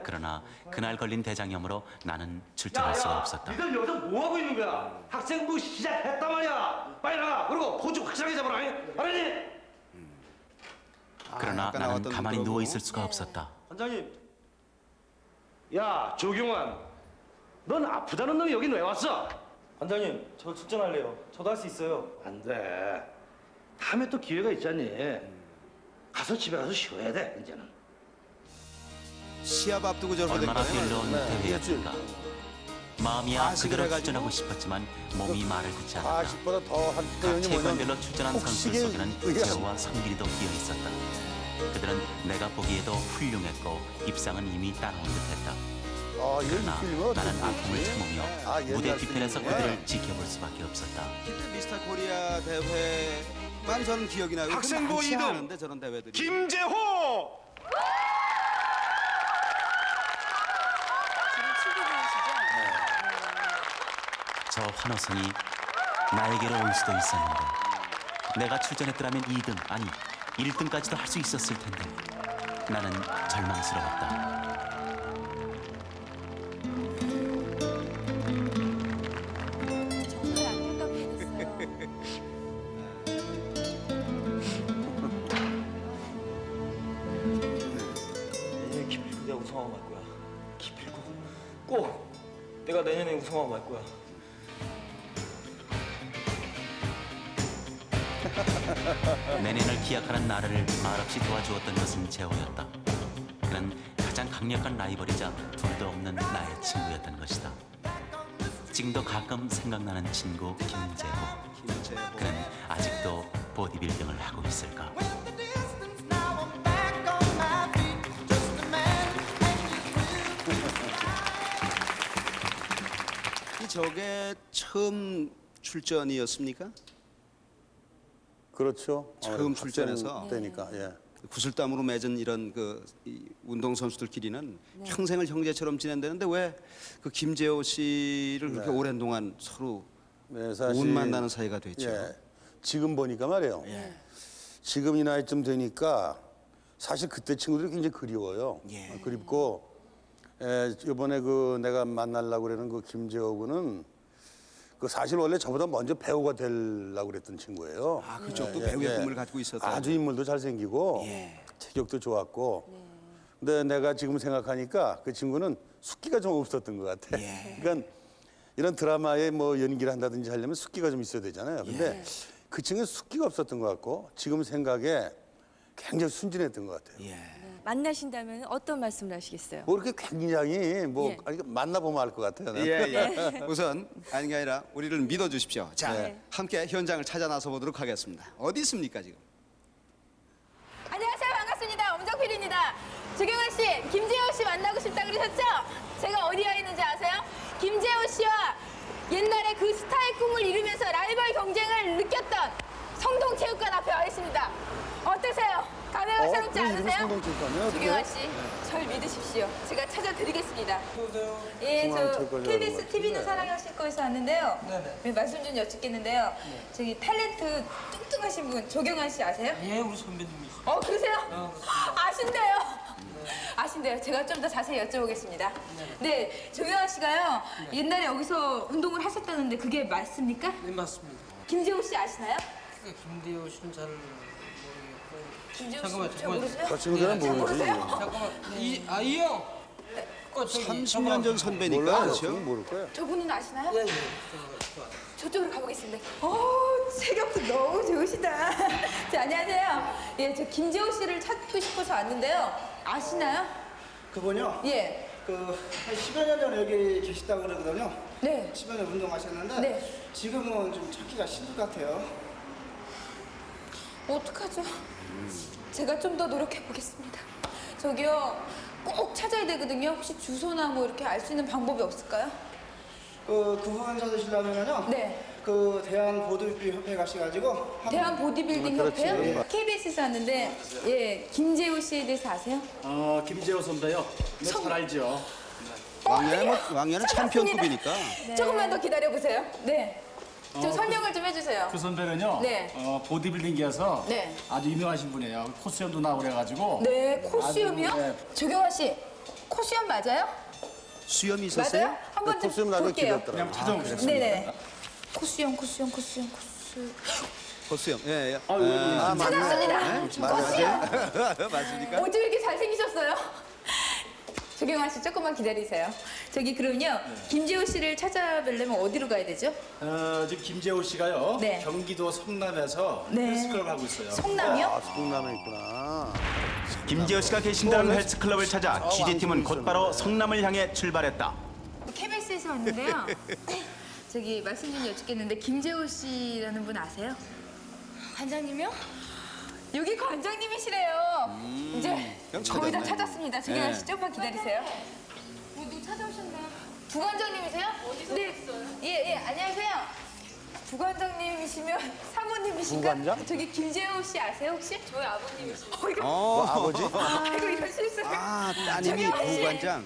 그러나 그날 걸린 대장염으로 나는 출전할 수가 없었다. 니들 여기서 뭐 하고 있는 거야? 학생부 시작했단 말이야. 빨리 나가. 그리고 포즈 확실하게 잡아라. 알았니? 그러나 아까 나는 나왔던 가만히 그러고. 누워 있을 수가 없었다. 원장님. 야, 조경환. 넌 아프다는 놈이 여긴 왜 왔어? 관장님, 저 출전할래요. 저도 할 수 있어요. 안 돼. 다음에 또 기회가 있잖니. 가서 집에 가서 쉬어야 돼, 이제는. 시합 앞두고 저렇게 된 얼마나 거예요? 별로운 대회였을까. 마음이야 과식을 그대로 해가지고. 출전하고 싶었지만 몸이 말을 듣지 않았다. 과식보다 더한 각 표현이 체육관별로 뭐냐면 출전한 선수들 폭식에 속에는 의한 재호와 성길이도 끼어 있었다. 그들은 내가 보기에도 훌륭했고 입상은 이미 따놓은 듯했다. 이런 그러나 필름은 나는 어떻게 아픔을 보지? 참으며 옛날 무대 뒤편에서 필름이네. 그들을 지켜볼 수밖에 없었다. 그때 미스터 코리아 대회만 저는 기억이 나요. 학생부 많지 2등. 않은데 저런 대회들이. 김재호. 지금 친구분이시죠? 저 환호성이 나에게로 올 수도 있었는데 내가 출전했더라면 2등 아니 1등까지도 할 수 있었을 텐데 나는 절망스러웠다. 정말 안타깝게 됐어요. 내년에 기필코 내가 우승하고 말 거야. 기필코. 꼭 내가 내년에 우승하고 말 거야. 내년을 기약하는 나를 말없이 도와주었던 것은 재호였다. 그는 가장 강력한 라이벌이자 둘도 없는 나의 친구였던 것이다. 지금도 가끔 생각나는 친구 김재호. 그는 아직도 보디빌딩을 하고 있을까? 저게 처음 출전이었습니까? 그렇죠. 처음 학생 출전해서 때니까. 예. 구슬땀으로 맺은 이런 이 운동 선수들끼리는 네. 평생을 형제처럼 지낸다는데 왜 그 김재호 씨를 그렇게 네. 오랜 동안 서로 네, 못 만나는 사이가 됐죠. 예. 지금 보니까 말이에요. 지금 이 나이쯤 되니까 사실 그때 친구들이 굉장히 그리워요. 그립고 이번에 그 내가 만나려고 그러는 그 김재호 군은 그 사실 원래 저보다 먼저 배우가 되려고 그랬던 친구예요. 아, 그렇죠. 또 배우의 꿈을 가지고 있었다. 아주 인물도 잘생기고 체격도 좋았고. 근데 내가 지금 생각하니까 그 친구는 숙기가 좀 없었던 것 같아. 그러니까 이런 드라마에 뭐 연기를 한다든지 하려면 숙기가 좀 있어야 되잖아요. 근데 그 친구는 숙기가 없었던 것 같고 지금 생각에 굉장히 순진했던 것 같아요. 만나신다면 어떤 말씀을 하시겠어요? 뭐 이렇게 굉장히 뭐 예. 아니, 만나보면 알 것 같아요. 나는. 예. 우선 아닌 게 아니라 우리를 믿어주십시오. 자, 네. 함께 현장을 찾아 나서 보도록 하겠습니다. 어디 있습니까 지금? 안녕하세요. 반갑습니다. 엄정필입니다. 조경환 씨, 김재호 씨 만나고 싶다 그러셨죠? 제가 어디 와 있는지 아세요? 김재호 씨와 옛날에 그 스타의 꿈을 이루면서 라이벌 경쟁을 느꼈던 성동체육관 앞에 와 있습니다. 어떠세요? 감회가 새롭지 그 이름이 않으세요? 성동체육관이에요? 조경환 씨, 절 믿으십시오. 제가 찾아드리겠습니다. 예, 저 중앙체육관이라고 KBS 하시는데. TV는 사랑하실 거에서 왔는데요. 네, 말씀 좀 여쭙겠는데요. 저기 탤런트 뚱뚱하신 분 조경환 씨 아세요? 예, 우리 선배님이시. 그러세요? 아신대요. 아신대요. 제가 좀 더 자세히 여쭤보겠습니다. 네, 조경환 씨가요. 옛날에 여기서 운동을 하셨다는데 그게 맞습니까? 네, 맞습니다. 김재호 씨 아시나요? 김대호 씨는 잘 모르겠고. 김재호 잠깐만, 씨 모르세요? 그 친구들은 잘 모르지. 모르세요? 잠깐만. 이 형. 30년 전 선배니까 몰라요. 그렇죠? 지금 모를 거예요. 저분은 아시나요? 예, 예. 저쪽으로 가보겠습니다. 체격도 너무 좋으시다. 자, 안녕하세요. 예, 저 김재호 씨를 찾고 싶어서 왔는데요. 아시나요? 그분요? 예. 한 10여 년 전에 여기 계시다고 그러거든요. 네. 10여 년 운동하셨는데 네. 지금은 좀 찾기가 힘들 것 같아요. 어떡하죠? 제가 좀 더 노력해 보겠습니다. 저기요, 꼭 찾아야 되거든요. 혹시 주소나 뭐 이렇게 알 수 있는 방법이 없을까요? 그 부분 찾으시려면요. 네. 그 대한 보드빌딩 협회 가셔가지고 대한 보디빌딩 그렇지. 협회요? KBS에서 왔는데 예, 김재호 씨에 대해서 아세요? 김재호 선배요. 네, 잘 알죠. 왕년은 챔피언급이니까. 조금만 더 기다려 보세요. 네. 좀 설명을 좀 해주세요. 그 선배는요. 네. 보디빌딩계에서 네. 아주 유명하신 분이에요. 코스염도 나오고 그래가지고. 네, 코수염이요? 아주, 네. 조경아 씨, 코수염 맞아요? 수염이 있었어요? 맞아요? 한번 좀 코수염 나도 볼게요. 그냥 찾아보겠습니다. 네네. 코수염. 코수염. 예, 예. 찾았습니다. 맞아요. 맞습니까? 어쩜 이렇게 잘생기셨어요? 조경아 씨 조금만 기다리세요. 저기 그럼요. 김재호 씨를 찾아뵈려면 어디로 가야 되죠? 지금 김재호 씨가요. 네. 경기도 성남에서 네. 헬스클럽 하고 있어요. 성남이요? 아, 성남에 있구나. 김재호 씨가 계신다는 헬스클럽을 찾아 취재팀은 곧바로 성남을 향해 출발했다. KBS에서 왔는데요. 저기 말씀 좀 여쭙겠는데 김재호 씨라는 분 아세요? 관장님이요? 여기 관장님이시래요. 이제 그럼 거의 다 찾았네. 찾았습니다. 조경아 씨 네. 조금만 기다리세요. 누구 찾아오셨나요? 부관장님이세요? 어디서 네. 오셨어요? 예, 안녕하세요. 부관장님이시면 사모님이신가? 부관장? 저기 김재호 씨 아세요 혹시? 저희 아버님이시죠. 어, 아버지? 아이고 이런 실수. 아, 따님이 조경아 씨. 부관장.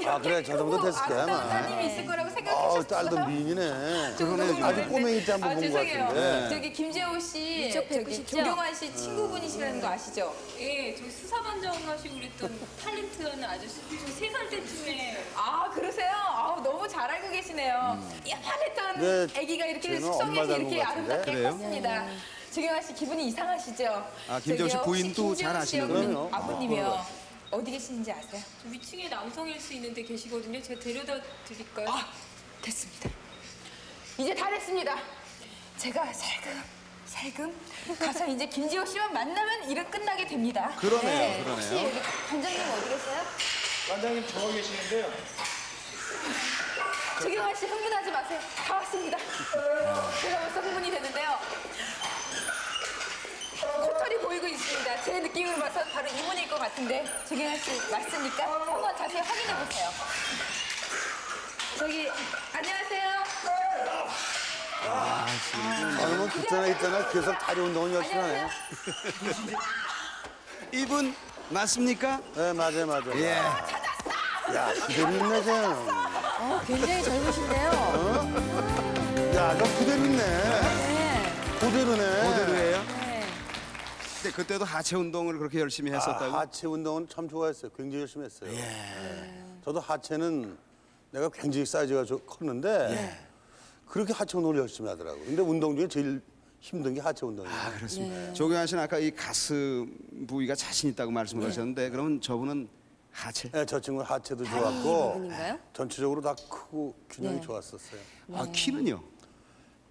아, 그래, 저 정도 됐을 거야, 아마. 따님이 있을 거라고 아, 생각하셨어요. 딸도 미인이네. 그러네. 아주 꼬맹이 때 한 번 본 것 죄송해요. 같은데. 저기 김재호 씨, 이쪽 저기 뵙으시죠? 조경환 씨 친구분이시라는 거 아시죠? 예, 저희 수사반장 하시고 그랬던 탤런트하는 아저씨. 저 3살 때쯤에. 아 그러세요? 아 너무 잘 알고 계시네요. 야만했던 네, 아기가 이렇게 쟤는 엄마 숙성해서 닮은 이렇게 것 같은데? 아름답게 그래요? 컸습니다. 조경환 씨 기분이 이상하시죠? 아, 김재호 씨 저기요, 부인도 혹시 잘 김재호 씨 아시는군요. 여기 아버님이요. 어디 계시는지 아세요? 저 위층에 남성 헬스 있는데 계시거든요. 제가 데려다 드릴까요? 아 됐습니다. 이제 다 됐습니다. 제가 살금 가서 이제 김지호 씨만 만나면 일은 끝나게 됩니다. 그러네요, 혹시 그러네요. 여기 관장님 어디 계세요? 관장님 저 계시는데요. 조경환 씨 흥분하지 마세요. 다 왔습니다. 제가 벌써 흥분이 되는데요. 코털이 보이고 있습니다. 제 느낌으로 봐서 바로 이분일 것 같은데 조경환 씨 맞습니까? 한번 자세히 확인해 보세요. 저기 안녕하세요. 저놈은 그때나 이때나 계속 다리 운동을 열심히 하네. 이분 맞습니까? 네, 맞아요. 예. 야, 그대로 있네, 쟤는. 굉장히 젊으신데요. 야, 저 그대로 있네. 네. 그대로네. 모델이에요? 네. 근데 그때도 하체 운동을 그렇게 열심히 했었다고? 하체 운동은 참 좋아했어요. 굉장히 열심히 했어요. 저도 하체는 내가 굉장히 사이즈가 컸는데 그렇게 하체 운동을 열심히 하더라고요. 근데 운동 중에 제일 힘든 게 하체 운동이에요. 아, 그렇습니다. 조경환 씨는 아까 이 가슴 부위가 자신 있다고 말씀을 하셨는데 그러면 저분은 하체? 네, 저 친구는 하체도 좋았고 부분인가요? 전체적으로 다 크고 균형이 좋았었어요. 아, 키는요?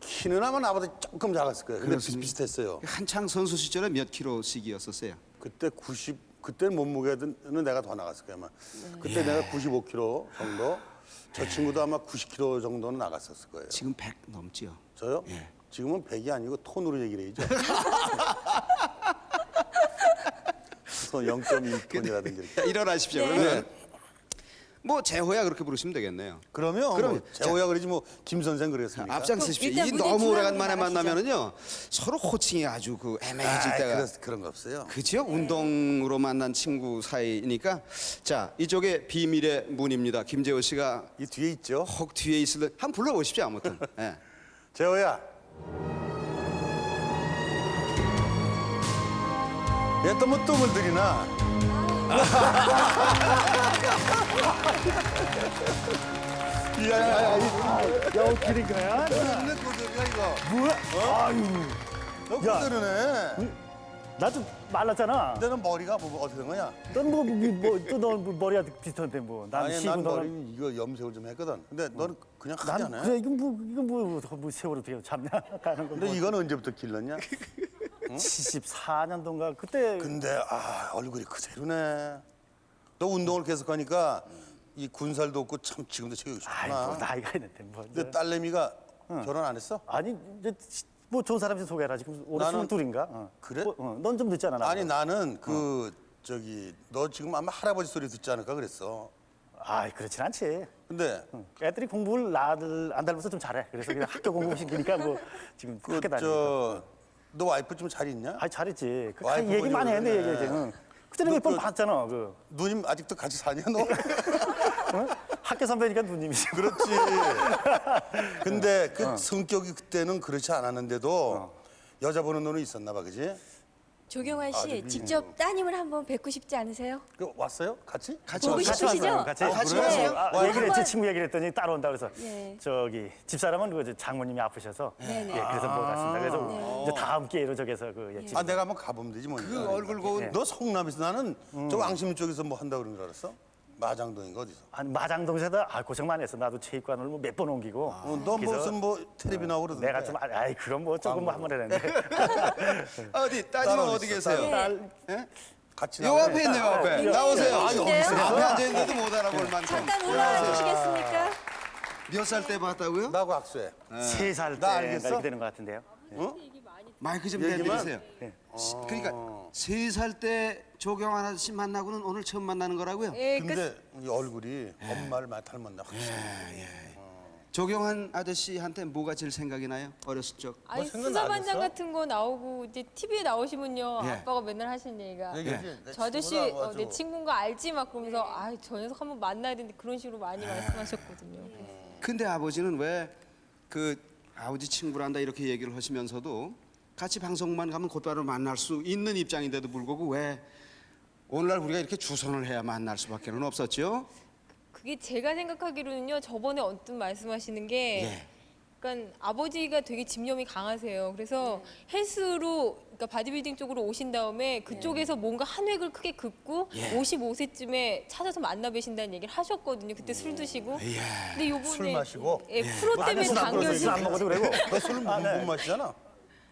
키는 아마 나보다 조금 작았을 거예요. 근데 그렇습니까? 비슷비슷했어요. 한창 선수 시절에 몇 킬로씩이었었어요? 그때 그때 몸무게는 내가 더 나갔을 거예요. 아마. 그때 내가 95kg 정도. 저 친구도 아마 90kg 정도는 나갔었을 거예요. 지금 100 넘지요? 저요? 지금은 100이 아니고 톤으로 얘기를 해야죠. 톤 0.1톤이라든지. 일어나십시오. 그러면 뭐 재호야 그렇게 부르시면 되겠네요. 그러면 그럼, 뭐 재호야 그러지 뭐 김 선생 그랬습니까? 앞장서십시오. 일단 이 무대 너무 중앙으로 오래간만에 나가시죠. 만나면은요 서로 호칭이 아주 그 애매해질 때가 그런 거 없어요. 그죠? 운동으로 만난 친구 사이니까 자 이쪽에 비밀의 문입니다. 김재호 씨가 이 뒤에 있죠. 혹 뒤에 있을 한번 불러보십시오. 아무튼 예. 재호야. 얘 또 뭐 똥을 들이나? 야, 웃기는 거야? 근데 고들이야 이거. 뭐야? 아유. 너 고들이네. 나도 말랐잖아. 너는 머리가 뭐 어떻게 된 거냐? 넌너 머리가 비슷한데 뭐. 난 아니 시고 난 너는- 머리 이거 염색을 좀 했거든. 근데 너는 그냥 하지 난 않아? 그래 이건 뭐 세월호 되게 잡냐 가는 거. 근데 이건 언제부터 길렀냐? 74년도인가 그때. 근데 얼굴이 그대로네. 너 운동을 계속하니까 이 군살도 없고 참 지금도 체격이 좋구나. 아이고 나이가 있는데 뭐. 근데 딸내미가 결혼 안 했어? 아니 이제 뭐 좋은 사람 좀 소개해라. 지금 올해 나는- 22인가? 그래? 넌 좀 늦잖아. 나보다. 아니 나는 너 지금 아마 할아버지 소리 듣지 않을까 그랬어. 아, 그렇진 않지. 근데 애들이 공부를 나들 안 닮아서 좀 잘해. 그래서 그냥 학교 공부 시키니까 뭐 지금 학교 다니니까. 너 와이프 좀 잘 있냐? 아, 잘했지. 그 와이프 얘기 많이 보려고 했는데 그래. 얘기해. 그전에 몇 번 봤잖아. 그 누님 아직도 같이 사냐 너? 학교 선배니까 누님이지. 그렇지. 근데 그 성격이 그때는 그렇지 않았는데도 여자 보는 눈은 있었나 봐, 그지? 조경환 씨 아주 직접 따님을 한번 뵙고 싶지 않으세요? 그 왔어요? 같이? 보고 싶으시죠? 같이. 같이 그래서 왔어요? 얘기를 한번- 제 친구 얘기를 했더니 따라온다 그래서 예. 저기 집사람은 그 장모님이 아프셔서 네네. 예, 그래서 못 왔습니다. 그래서 네. 이제 다음 기회로 저기서 그 예, 아 내가 한번 가보면 되지 뭐. 그 얼굴 고운 너 성남에서 나는 저 왕십리 쪽에서 뭐 한다 그런 줄 알았어? 마장동인가 어디서? 아니, 마장동에서 고생 많이 했어. 나도 체육관을 뭐 몇 번 옮기고. 너 그래서 무슨 뭐 텔레비 나오고 그러던데. 내가 좀 아이 그건 뭐 조금 뭐 한 번 했는데. 어디 따님은 어디 계세요? 예? 같이 요 앞에 있네요, 앞에. 나오세요. 아, 여기 있어요? 앞에 앉아 있는데도 못 알아볼 만큼. 잠깐 올라와 주시겠습니까? 몇 살 때 봤다고요? 나하고 악수해. 3살 나 때 알겠어? 이렇게 되는 것 같은데요. 어? 마이크 좀 얘기만? 대드리세요. 그러니까 3살 때 조경환 아저씨 만나고는 오늘 처음 만나는 거라고요? 예, 근데 이 얼굴이 엄마를 많이 닮았나 확실히. 조경환 아저씨한테 뭐가 제일 생각이 나요? 어렸을 적. 아니 생각 수사반장 나겠어? 같은 거 나오고 이제 TV에 나오시면요 예. 아빠가 맨날 하시는 얘기가 얘기하지. 내 저 아저씨 친구라고 아주. 내 친구인 거 알지 막 그러면서 아 저 녀석 한번 만나야 되는데 그런 식으로 많이 말씀하셨거든요. 근데 아버지는 왜 그 아버지 친구란다 이렇게 얘기를 하시면서도 같이 방송만 가면 곧바로 만날 수 있는 입장인데도 불구하고 왜 오늘날 우리가 이렇게 주선을 해야 만날 수밖에는 없었죠? 그게 제가 생각하기로는요 저번에 언뜻 말씀하시는 게 그러니까 아버지가 되게 집념이 강하세요. 그래서 헬스로 그러니까 바디빌딩 쪽으로 오신 다음에 그쪽에서 뭔가 한 획을 크게 긋고 55세쯤에 찾아서 만나 뵈신다는 얘기를 하셨거든요. 그때 술 드시고. 근데 요번에 술 마시고? 예, 프로 때문에 당겨진 술안 먹어도 그래고. 너 술을 못 마시잖아.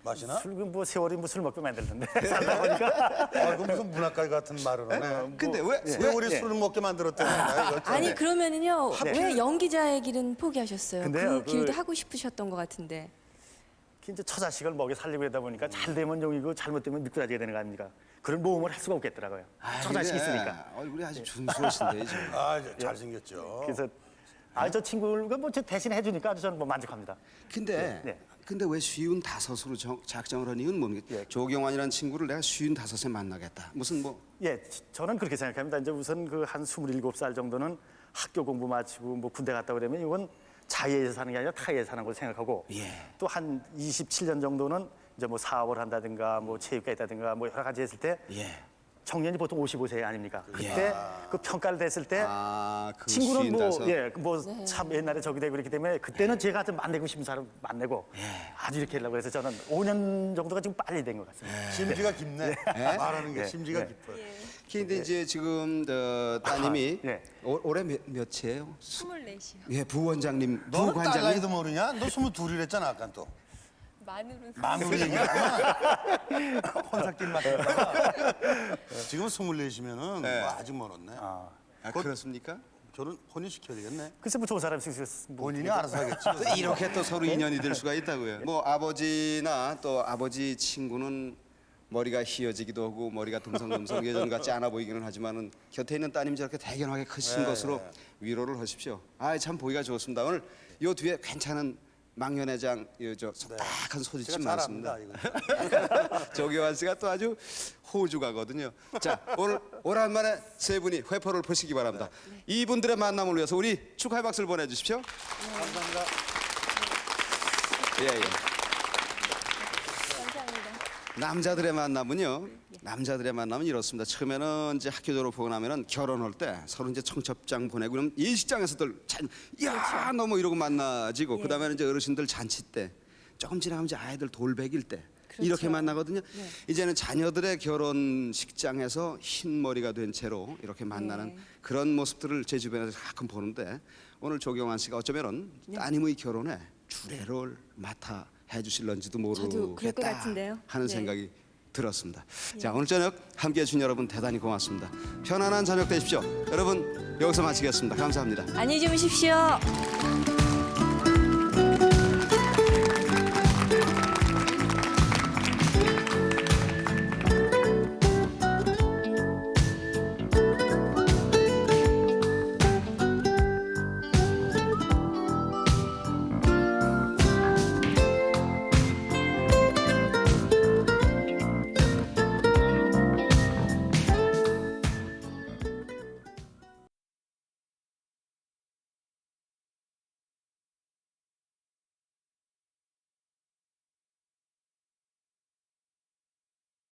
마시나? 술뭐 세월이 뭐 술 먹고 만들던데 살다 보니까. 아, 그 무슨 문학가 같은 말을 하네. 근데 왜 우리 술을 먹게 만들었다는 거야? 아니 그러면은요 왜 연기자의 길은 포기하셨어요? 근데요, 그 길도 하고 싶으셨던 것 같은데. 이제 처자식을 먹여 살리고 하다 보니까 잘 되면 용이고 잘못되면 미꾸라지가 되는 거 아닙니까? 그런 모험을 할 수가 없겠더라고요. 처자식이 있으니까. 얼굴이 아주 준수하신데 지금. 아, 잘생겼죠. 그래서 저 친구가 뭐 대신 해주니까 아주 저는 뭐 만족합니다. 근데 네. 근데 왜 55으로 작정을 한 이유는 뭡니까? 조경환이라는 친구를 내가 55에 만나겠다. 무슨 뭐 예, 저는 그렇게 생각합니다. 이제 우선 그 한 27살 정도는 학교 공부 마치고 뭐 군대 갔다 그러면 이건 자의에서 사는 게 아니라 타의에서 사는 걸 생각하고 또 한 27년 정도는 이제 뭐 사업을 한다든가 뭐 체육가 있다든가 뭐 여러 가지 했을 때 청년이 보통 55세 아닙니까? 그때 그 평가를 됐을 때 그 친구는 쉰다서. 뭐 참 옛날에 저기 되고 그렇기 때문에 그때는 제가 좀 만나고 싶은 사람 만나고 아주 이렇게 하려고 해서 저는 5년 정도가 지금 빨리 된 것 같습니다. 심지가 깊네. 말하는 게 심지가 깊어요. 근데 이제 지금 따님이 올해 몇이에요? 24시요. 예, 부원장님, 너는 딸 부관장님. 나이도 모르냐? 너 22이랬잖아 아까 또. 만으로는 만으로 얘기하잖아. 혼사길 맡다가 지금 24시면은 뭐 아직 멀었네. 그렇습니까? 저는 혼인시켜야 되겠네. 글쎄 뭐 좋은 사람이 있으면 본인이 알아서 하겠지. 또 이렇게 또 서로 인연이 될 수가 있다고요. 뭐 아버지나 또 아버지 친구는 머리가 휘어지기도 하고 머리가 듬성듬성 예전 같지 않아 보이기는 하지만은 곁에 있는 따님이 저렇게 대견하게 크신 것으로 위로를 하십시오. 아, 참 보기가 좋습니다. 오늘 요 뒤에 괜찮은 망연회장 저 속닥한 소주집 제가 많습니다. 잘합니다, 조경환 씨가 또 아주 호주가거든요. 자, 오늘 오랜만에 세 분이 회포를 보시기 바랍니다. 이분들의 만남을 위해서 우리 축하의 박수를 보내주십시오. 감사합니다. 예. 남자들의 만남은 이렇습니다. 처음에는 이제 학교 졸업하고 나면은 결혼할 때 서로 이제 청첩장 보내고 그럼 예식장에서들 야 너무 이러고 만나지고 그다음에는 이제 어르신들 잔치 때 조금 지나면 이제 아이들 돌베길 때 이렇게 만나거든요. 이제는 자녀들의 결혼식장에서 흰 머리가 된 채로 이렇게 만나는 그런 모습들을 제 주변에서 가끔 보는데 오늘 조경환 씨가 어쩌면은 따님의 결혼에 주례를 맡아 해주실런지도 저도 그럴 것 모르겠다 같은데요. 하는 생각이 들었습니다. 자, 오늘 저녁 함께해 주신 여러분 대단히 고맙습니다. 편안한 저녁 되십시오. 여러분 여기서 마치겠습니다. 감사합니다. 안녕히 주무십시오.